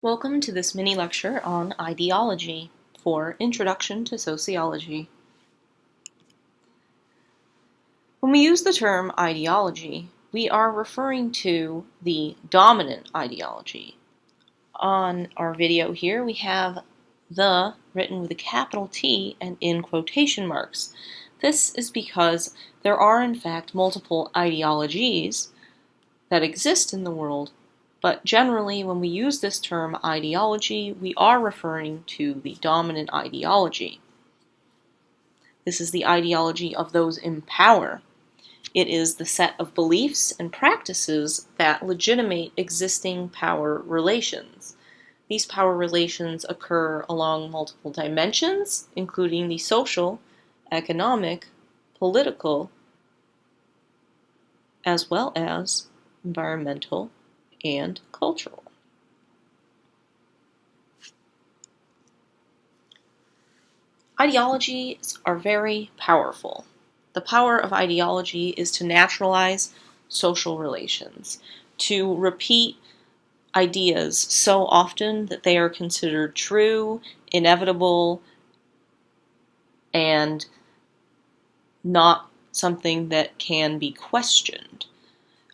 Welcome to this mini lecture on ideology for Introduction to Sociology. When we use the term ideology, we are referring to the dominant ideology. On our video here, we have "the" written with a capital T and in quotation marks. This is because there are in fact multiple ideologies that exist in the world, but generally when we use this term ideology, we are referring to the dominant ideology. This is the ideology of those in power. It is the set of beliefs and practices that legitimate existing power relations. These power relations occur along multiple dimensions, including the social, economic, political, as well as environmental and cultural. Ideologies are very powerful. The power of ideology is to naturalize social relations, to repeat ideas so often that they are considered true, inevitable, and not something that can be questioned.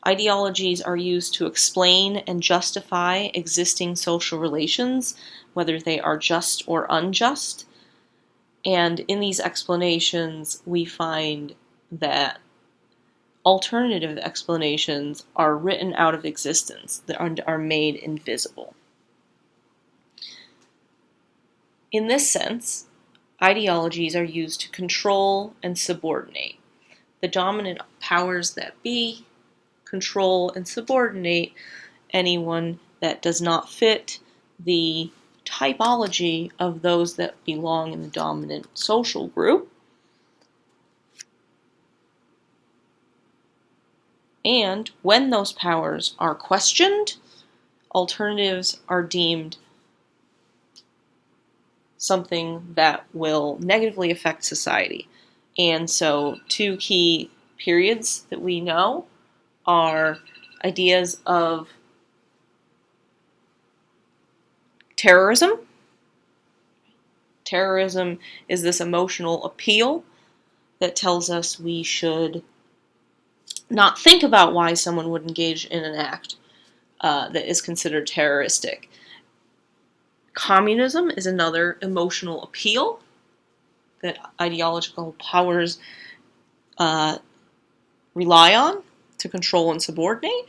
Ideologies are used to explain and justify existing social relations, whether they are just or unjust. And in these explanations, we find that alternative explanations are written out of existence, that are made invisible. In this sense, ideologies are used to control and subordinate. The dominant powers that be control and subordinate anyone that does not fit the typology of those that belong in the dominant social group. And when those powers are questioned, alternatives are deemed something that will negatively affect society. And so two key periods that we know are ideas of terrorism. Terrorism is this emotional appeal that tells us we should not think about why someone would engage in an act that is considered terroristic. Communism is another emotional appeal that ideological powers rely on to control and subordinate,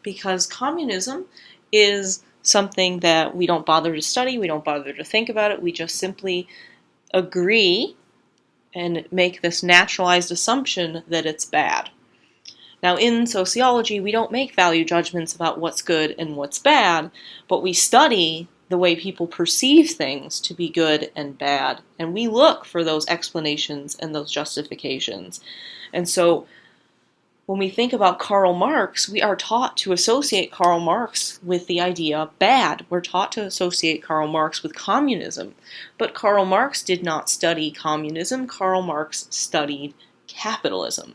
because communism is something that we don't bother to study, we don't bother to think about it, we just simply agree and make this naturalized assumption that it's bad. Now, in sociology, we don't make value judgments about what's good and what's bad, but we study the way people perceive things to be good and bad, and we look for those explanations and those justifications. And so when we think about Karl Marx, we are taught to associate Karl Marx with the idea bad. We're taught to associate Karl Marx with communism. But Karl Marx did not study communism. Karl Marx studied capitalism.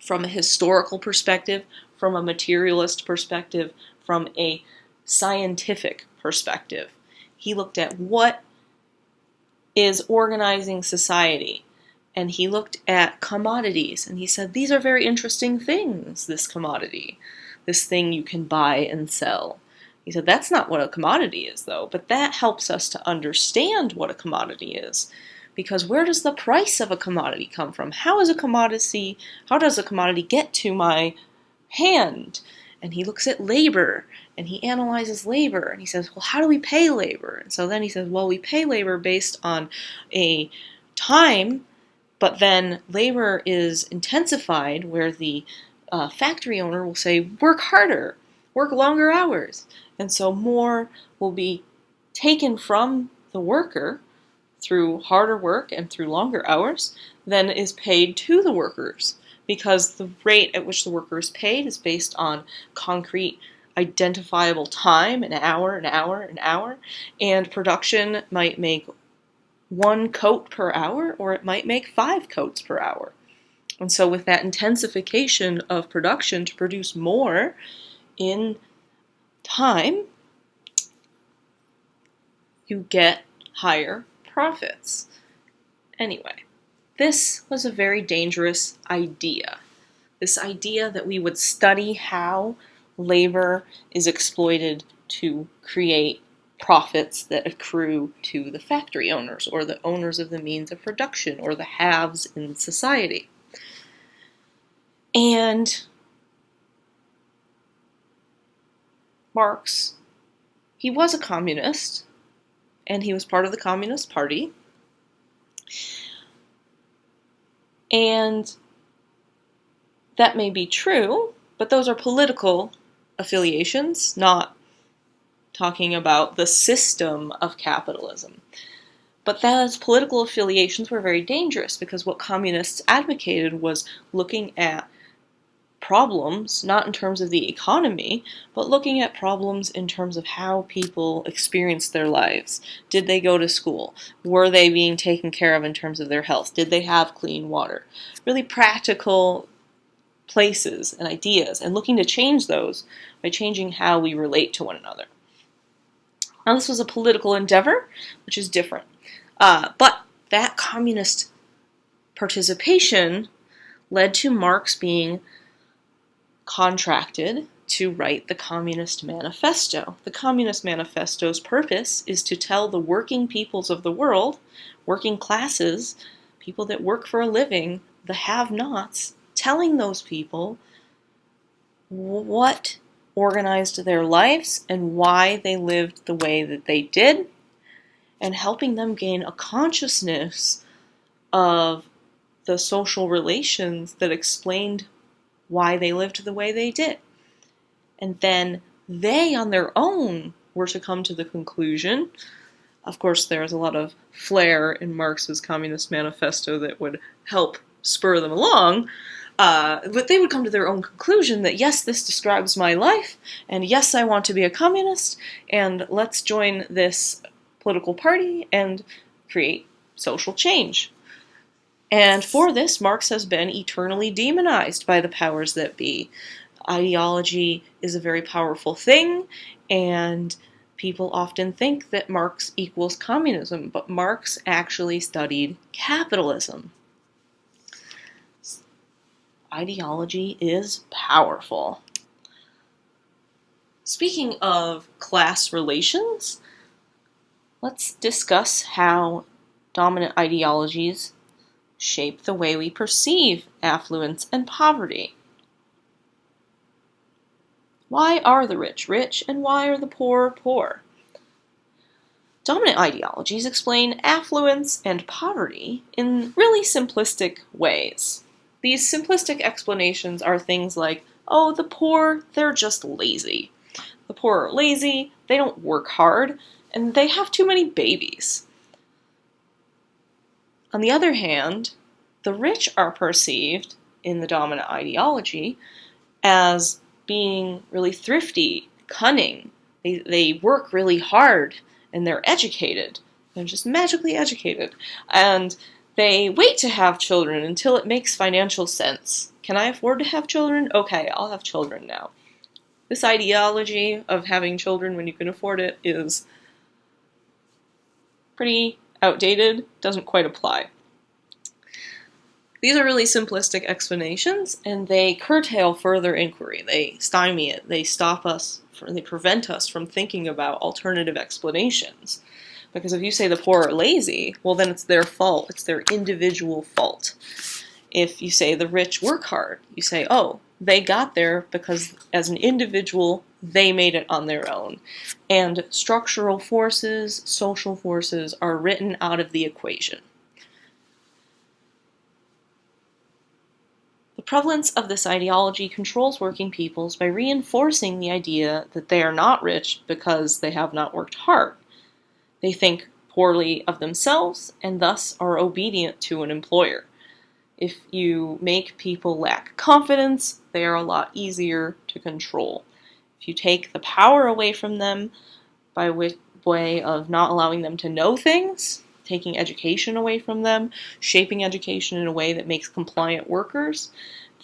From a historical perspective, from a materialist perspective, from a scientific perspective. He looked at what is organizing society. And he looked at commodities, and he said, these are very interesting things, this commodity, this thing you can buy and sell. He said, that's not what a commodity is, though, but that helps us to understand what a commodity is. Because where does the price of a commodity come from? How does a commodity get to my hand? And he looks at labor, and he analyzes labor, and he says, well, how do we pay labor? And so then he says, well, we pay labor based on a time. But then labor is intensified where the factory owner will say, work harder, work longer hours. And so more will be taken from the worker through harder work and through longer hours than is paid to the workers, because the rate at which the worker is paid is based on concrete identifiable time, an hour, an hour, an hour, and production might make 1 coat per hour, or it might make 5 coats per hour. And so with that intensification of production to produce more in time, you get higher profits. Anyway, this was a very dangerous idea. This idea that we would study how labor is exploited to create profits that accrue to the factory owners or the owners of the means of production or the haves in society. And Marx, he was a communist, and he was part of the Communist Party. And that may be true, but those are political affiliations, not talking about the system of capitalism. But those political affiliations were very dangerous because what communists advocated was looking at problems, not in terms of the economy, but looking at problems in terms of how people experienced their lives. Did they go to school? Were they being taken care of in terms of their health? Did they have clean water? Really practical places and ideas, and looking to change those by changing how we relate to one another. Now, this was a political endeavor, which is different. But that communist participation led to Marx being contracted to write the Communist Manifesto. The Communist Manifesto's purpose is to tell the working peoples of the world, working classes, people that work for a living, the have-nots, telling those people what organized their lives and why they lived the way that they did, and helping them gain a consciousness of the social relations that explained why they lived the way they did. And then they, on their own, were to come to the conclusion. Of course, there's a lot of flair in Marx's Communist Manifesto that would help spur them along, but they would come to their own conclusion that, yes, this describes my life, and yes, I want to be a communist, and let's join this political party and create social change. And for this, Marx has been eternally demonized by the powers that be. Ideology is a very powerful thing, and people often think that Marx equals communism, but Marx actually studied capitalism. Ideology is powerful. Speaking of class relations, let's discuss how dominant ideologies shape the way we perceive affluence and poverty. Why are the rich rich and why are the poor poor? Dominant ideologies explain affluence and poverty in really simplistic ways. These simplistic explanations are things like, oh, the poor, they're just lazy. The poor are lazy, they don't work hard, and they have too many babies. On the other hand, the rich are perceived in the dominant ideology as being really thrifty, cunning. They work really hard, and they're educated. They're just magically educated. And they wait to have children until it makes financial sense. Can I afford to have children? Okay, I'll have children now. This ideology of having children when you can afford it is pretty outdated, doesn't quite apply. These are really simplistic explanations, and they curtail further inquiry. They stymie it. They stop us, they prevent us from thinking about alternative explanations. Because if you say the poor are lazy, well, then it's their fault. It's their individual fault. If you say the rich work hard, you say, oh, they got there because as an individual, they made it on their own. And structural forces, social forces are written out of the equation. The prevalence of this ideology controls working peoples by reinforcing the idea that they are not rich because they have not worked hard. They think poorly of themselves and thus are obedient to an employer. If you make people lack confidence, they are a lot easier to control. If you take the power away from them by way of not allowing them to know things, taking education away from them, shaping education in a way that makes compliant workers,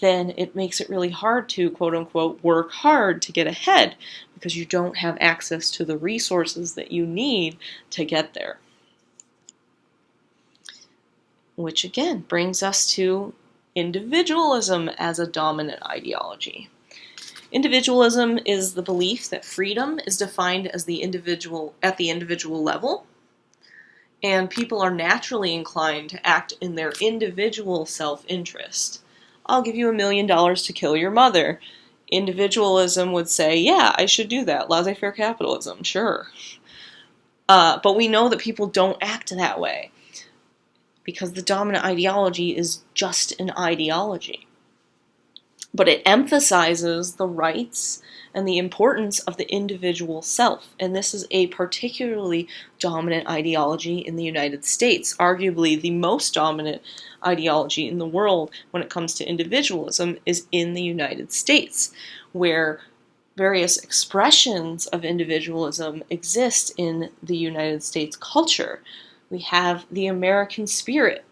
then it makes it really hard to, quote unquote, work hard to get ahead because you don't have access to the resources that you need to get there. Which again brings us to individualism as a dominant ideology. Individualism is the belief that freedom is defined as the individual at the individual level, and people are naturally inclined to act in their individual self-interest. I'll give you $1 million to kill your mother. Individualism would say, yeah, I should do that. Laissez-faire capitalism, sure. But we know that people don't act that way because the dominant ideology is just an ideology. But it emphasizes the rights and the importance of the individual self. And this is a particularly dominant ideology in the United States, arguably the most dominant ideology in the world when it comes to individualism is in the United States, where various expressions of individualism exist in the United States culture. We have the American spirit,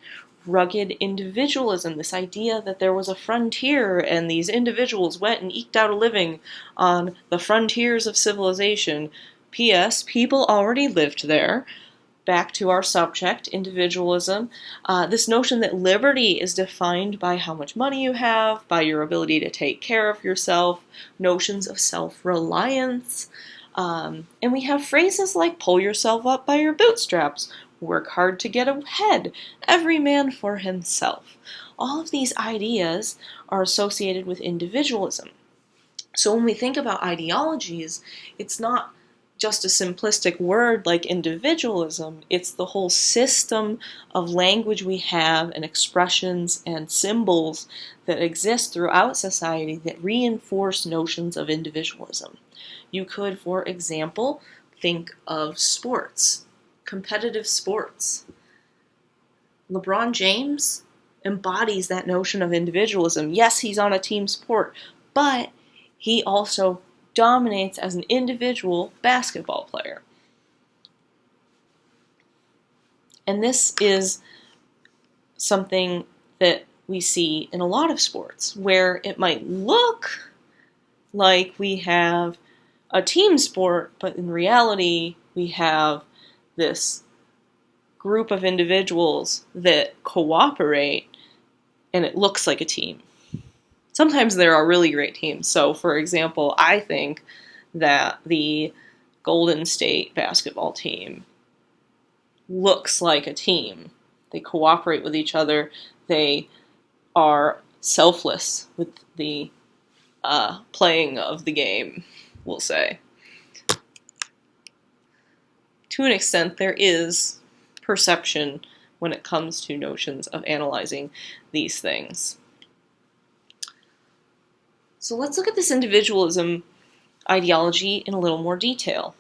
rugged individualism, this idea that there was a frontier and these individuals went and eked out a living on the frontiers of civilization. P.S. People already lived there. Back to our subject, individualism. This notion that liberty is defined by how much money you have, by your ability to take care of yourself, notions of self-reliance. And we have phrases like pull yourself up by your bootstraps, work hard to get ahead, every man for himself. All of these ideas are associated with individualism. So when we think about ideologies, it's not just a simplistic word like individualism, it's the whole system of language we have and expressions and symbols that exist throughout society that reinforce notions of individualism. You could, for example, think of sports. Competitive sports. LeBron James embodies that notion of individualism. Yes, he's on a team sport, but he also dominates as an individual basketball player. And this is something that we see in a lot of sports, where it might look like we have a team sport, but in reality, we have this group of individuals that cooperate, and it looks like a team. Sometimes there are really great teams. So, for example, I think that the Golden State basketball team looks like a team. They cooperate with each other. They are selfless with the playing of the game, we'll say. To an extent, there is perception when it comes to notions of analyzing these things. So let's look at this individualism ideology in a little more detail.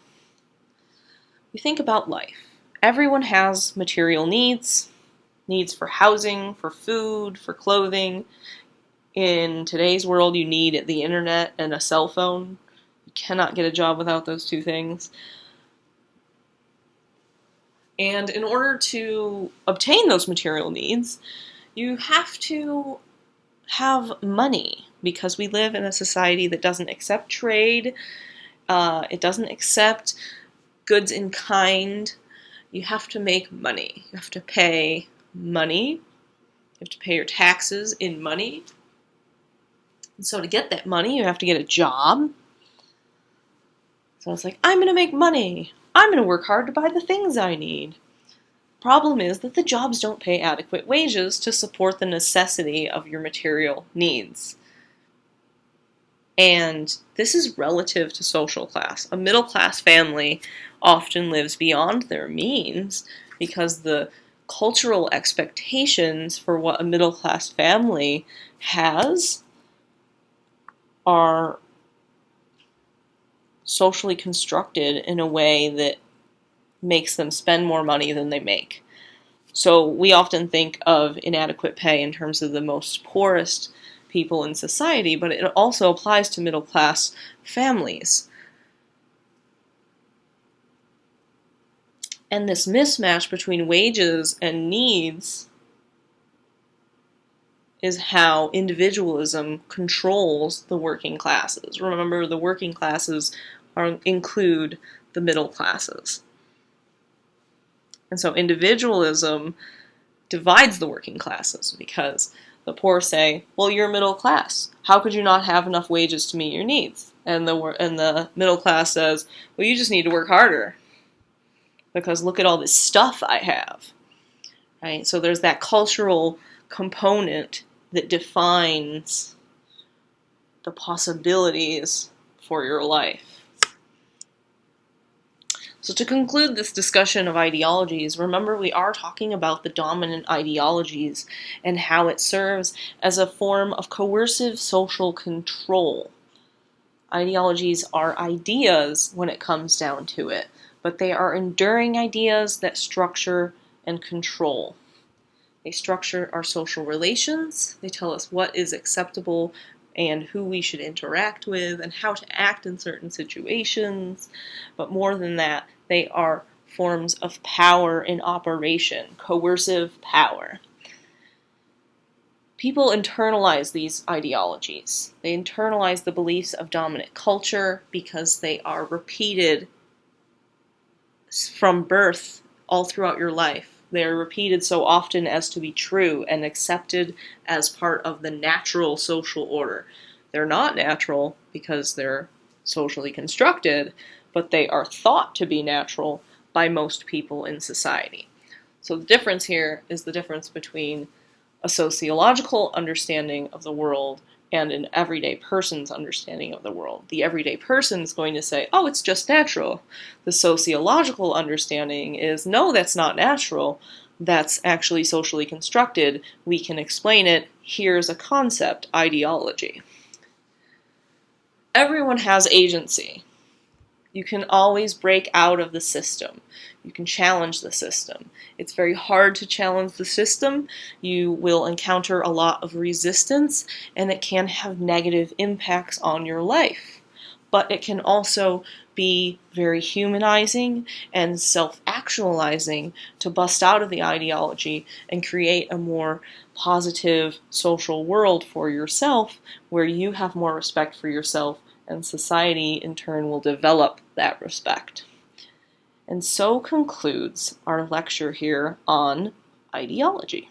We think about life. Everyone has material needs for housing, for food, for clothing. In today's world, you need the internet and a cell phone. You cannot get a job without those two things. And in order to obtain those material needs, you have to have money, because we live in a society that doesn't accept trade. It doesn't accept goods in kind. You have to make money. You have to pay money. You have to pay your taxes in money. And so to get that money, you have to get a job. So it's like, I'm going to make money. I'm going to work hard to buy the things I need. Problem is that the jobs don't pay adequate wages to support the necessity of your material needs. And this is relative to social class. A middle class family often lives beyond their means because the cultural expectations for what a middle class family has are socially constructed in a way that makes them spend more money than they make. So we often think of inadequate pay in terms of the most poorest people in society, but it also applies to middle class families. And this mismatch between wages and needs is how individualism controls the working classes. Remember, the working classes include the middle classes. And so individualism divides the working classes because the poor say, well, you're middle class. How could you not have enough wages to meet your needs? And the middle class says, well, you just need to work harder because look at all this stuff I have. Right? So there's that cultural component that defines the possibilities for your life. So to conclude this discussion of ideologies, remember we are talking about the dominant ideologies and how it serves as a form of coercive social control. Ideologies are ideas when it comes down to it, but they are enduring ideas that structure and control. They structure our social relations, they tell us what is acceptable and who we should interact with and how to act in certain situations. But more than that, they are forms of power in operation, coercive power. People internalize these ideologies. They internalize the beliefs of dominant culture because they are repeated from birth all throughout your life. They are repeated so often as to be true and accepted as part of the natural social order. They're not natural because they're socially constructed, but they are thought to be natural by most people in society. So the difference here is the difference between a sociological understanding of the world and an everyday person's understanding of the world. The everyday person is going to say, oh, it's just natural. The sociological understanding is, no, that's not natural. That's actually socially constructed. We can explain it. Here's a concept, ideology. Everyone has agency. You can always break out of the system. You can challenge the system. It's very hard to challenge the system. You will encounter a lot of resistance, and it can have negative impacts on your life. But it can also be very humanizing and self-actualizing to bust out of the ideology and create a more positive social world for yourself where you have more respect for yourself and society in turn will develop that respect. And so concludes our lecture here on ideology.